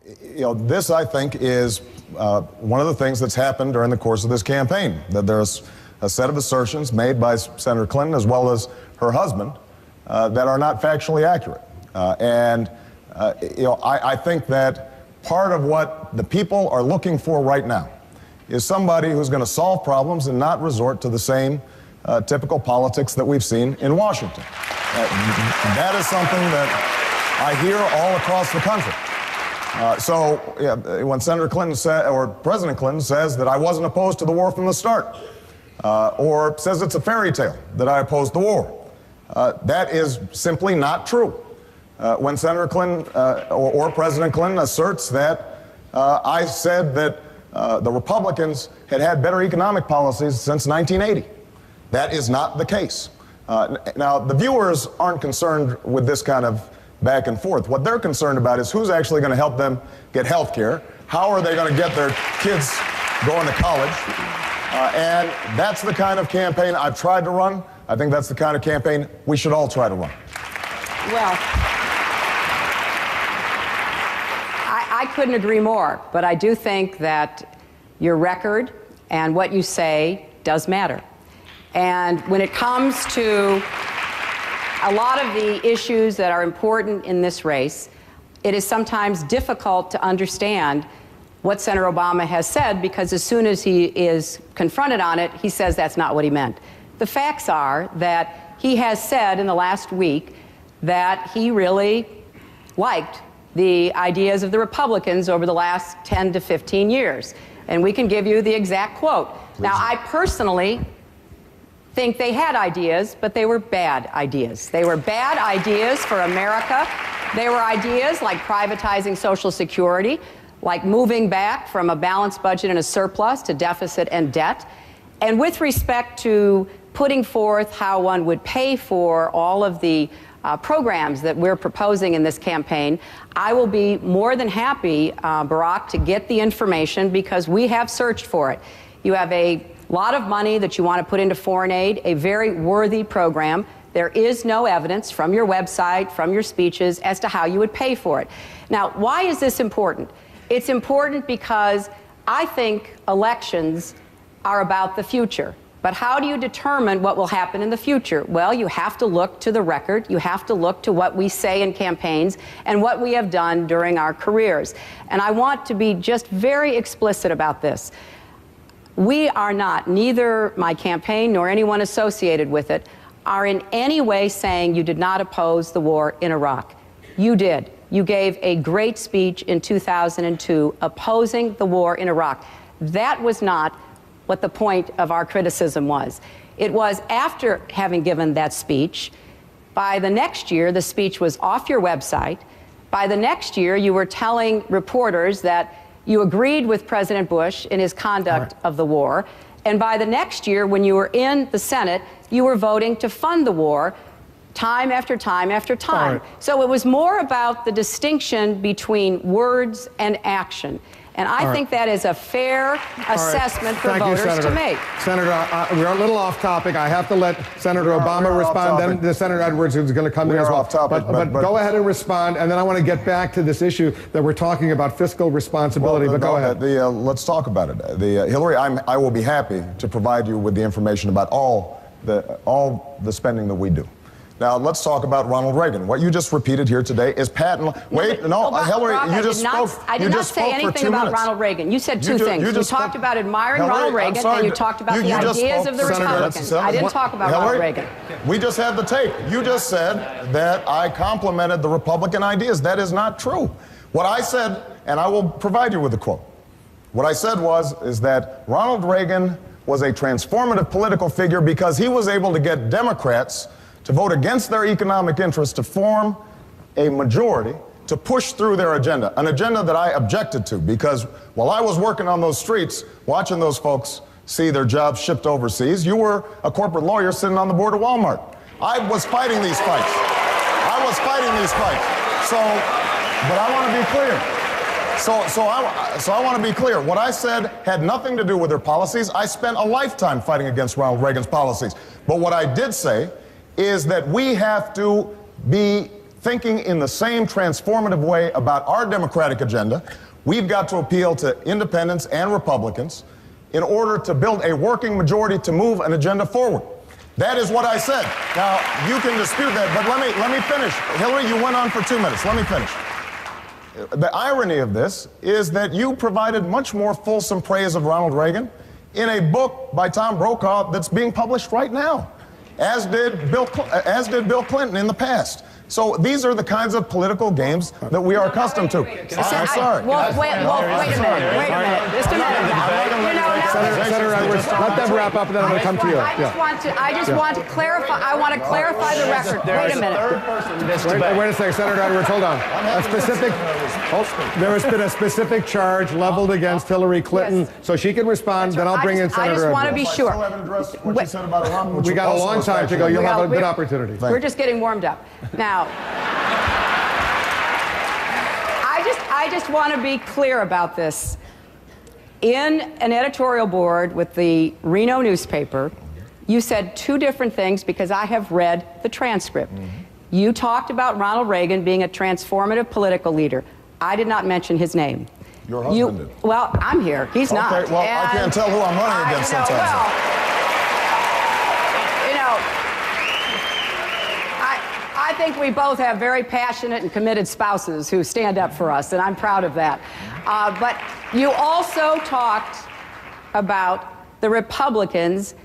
This, I think, is one of the things that's happened during the course of this campaign, that there's a set of assertions made by Senator Clinton as well as her husband that are not factually accurate. I think that part of what the people are looking for right now is somebody who's going to solve problems and not resort to the same typical politics that we've seen in Washington. That is something that I hear all across the country. When Senator Clinton or President Clinton says that I wasn't opposed to the war from the start, or says it's a fairy tale that I opposed the war, that is simply not true. When Senator Clinton or President Clinton asserts that I said that the Republicans had better economic policies since 1980, that is not the case. Now, the viewers aren't concerned with this kind of back and forth. What they're concerned about is who's actually going to help them get health care, how are they going to get their kids going to college, and that's the kind of campaign I've tried to run. I think that's the kind of campaign we should all try to run. Well, I couldn't agree more, but I do think that your record and what you say does matter. And when it comes to a lot of the issues that are important in this race, it is sometimes difficult to understand what Senator Obama has said, because as soon as he is confronted on it, he says that's not what he meant. The facts are that he has said in the last week that he really liked the ideas of the Republicans over the last 10 to 15 years. And we can give you the exact quote. Please. Now, I personally think they had ideas, but they were bad ideas. They were bad ideas for America. They were ideas like privatizing Social Security, like moving back from a balanced budget and a surplus to deficit and debt. And with respect to putting forth how one would pay for all of the programs that we're proposing in this campaign, I will be more than happy, Barack, to get the information, because we have searched for it. You have a lot of money that you want to put into foreign aid, a very worthy program. There is no evidence from your website, from your speeches, as to how you would pay for it. Now, why is this important? It's important because I think elections are about the future. But how do you determine what will happen in the future? Well, you have to look to the record. You have to look to what we say in campaigns and what we have done during our careers. And I want to be just very explicit about this. We are not, neither my campaign nor anyone associated with it, are in any way saying you did not oppose the war in Iraq. You did. You gave a great speech in 2002 opposing the war in Iraq. That was not what the point of our criticism was. It was after having given that speech, by the next year, the speech was off your website. By the next year, you were telling reporters that you agreed with President Bush in his conduct of the war. And by the next year, when you were in the Senate, you were voting to fund the war time after time after time. So it was more about the distinction between words and action. And I think that is a fair assessment for voters to make. Senator, we're a little off topic. I have to let Senator Obama respond, then Senator Edwards is going to come in as well. Off topic, but go ahead and respond, and then I want to get back to this issue that we're talking about, fiscal responsibility. But go ahead. Let's talk about it. Hillary, I will be happy to provide you with the information about all the spending that we do. Now, let's talk about Ronald Reagan. What you just repeated here today is patent. Hillary, you just spoke. I did not say anything about Ronald Reagan. You said two things. You talked about admiring Ronald Reagan, and you talked about the ideas of the Republicans. I didn't talk about Ronald Reagan. We just have the tape. You just said that I complimented the Republican ideas. That is not true. What I said, and I will provide you with a quote. What I said is that Ronald Reagan was a transformative political figure because he was able to get Democrats to vote against their economic interests, to form a majority, to push through their agenda, an agenda that I objected to, because while I was working on those streets, watching those folks see their jobs shipped overseas, you were a corporate lawyer sitting on the board of Walmart. I was fighting these fights. I was fighting these fights. But I want to be clear. So I want to be clear. What I said had nothing to do with their policies. I spent a lifetime fighting against Ronald Reagan's policies. But what I did say is that we have to be thinking in the same transformative way about our democratic agenda, we've got to appeal to independents and Republicans in order to build a working majority to move an agenda forward. That is what I said. Now, you can dispute that, but let me finish. Hillary, you went on for 2 minutes. Let me finish. The irony of this is that you provided much more fulsome praise of Ronald Reagan in a book by Tom Brokaw that's being published right now, as did Bill Clinton in the past. So these are the kinds of political games that we are accustomed to. I'm sorry. Well, wait a minute. Just a minute. Senator Edwards, let them wrap up, and then I'm going to come to you. I just want to clarify. I want to clarify the record. Wait a minute. Wait a second, Senator Edwards, hold on. There has been a specific charge leveled against Hillary Clinton, Yes. so she can respond. Then I'll bring in Senator Edwards. I just want to be sure. What you said about Iran, which We got a also long is time to go. factual. You'll have a good opportunity. We're just getting warmed up. Now, I just want to be clear about this. In an editorial board with the Reno newspaper, you said two different things because I have read the transcript. You talked about Ronald Reagan being a transformative political leader. I did not mention his name. Your husband did. Well, I'm here. He's not. Okay, well, I can't tell who I'm running against sometimes. I think we both have very passionate and committed spouses who stand up for us, and I'm proud of that. But you also talked about the Republicans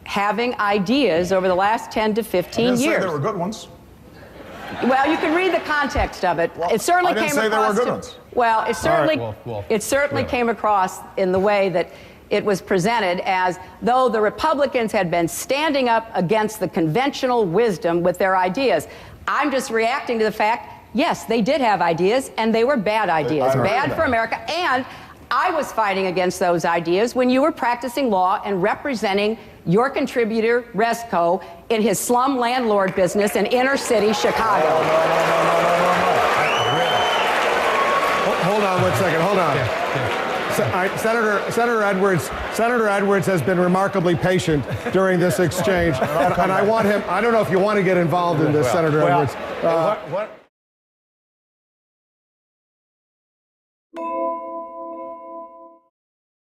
having ideas over the last 10 to 15 I didn't years. say they were good ones. Well, you can read the context of it. Well, It certainly I didn't came say they were across. good ones. Well, it certainly, well, it certainly came across in the way that it was presented as though the Republicans had been standing up against the conventional wisdom with their ideas. I'm just reacting to the fact, yes, they did have ideas, and they were bad ideas, bad for America. And I was fighting against those ideas when you were practicing law and representing your contributor, Resco, in his slum landlord business in inner city Chicago. Hold on 1 second. Hold on. Senator Edwards has been remarkably patient during this exchange, and I want him. I don't know if you want to get involved in this, Senator Edwards.